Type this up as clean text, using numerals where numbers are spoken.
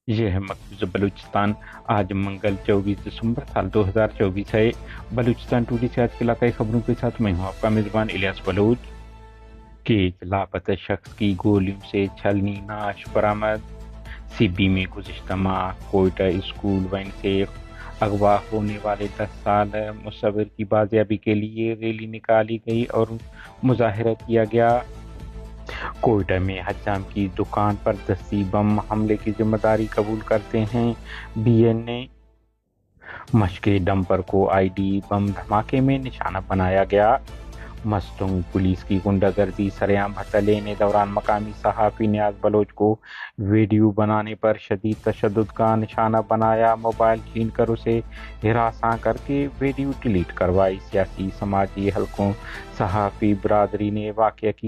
یہ ہے مقبوضہ بلوچستان۔ آج منگل 24 دسمبر سال 2024 ہے۔ بلوچستان ٹوڈے سے آج کے علاقائی خبروں کے ساتھ میں ہوں آپ کا میزبان الیاس بلوچ۔ کہ لاپتہ شخص کی گولیوں سے چھلنی نعش برآمد۔ سی بی میں گزشتہ ماہ کوئٹہ اسکول وین سے اغوا ہونے والے 10 سال مصور کی بازیابی کے لیے ریلی نکالی گئی اور مظاہرہ کیا گیا۔ کوئٹہ میں حجام کی دکان پر دستی بم حملے کی ذمہ داری قبول کرتے ہیں بی این اے۔ مشق ڈمپر کو آئی ڈی بم دھماکے میں نشانہ بنایا گیا۔ مستنگ پولیس کی غنڈہ گردی سرعام بھتہ لینے دوران مقامی صحافی نیاز بلوچ کو ویڈیو بنانے پر شدید تشدد کا نشانہ بنایا، موبائل چھین کر اسے ہراساں کر کے ویڈیو ڈیلیٹ کروائی۔ سیاسی سماجی حلقوں صحافی برادری نے واقعہ کی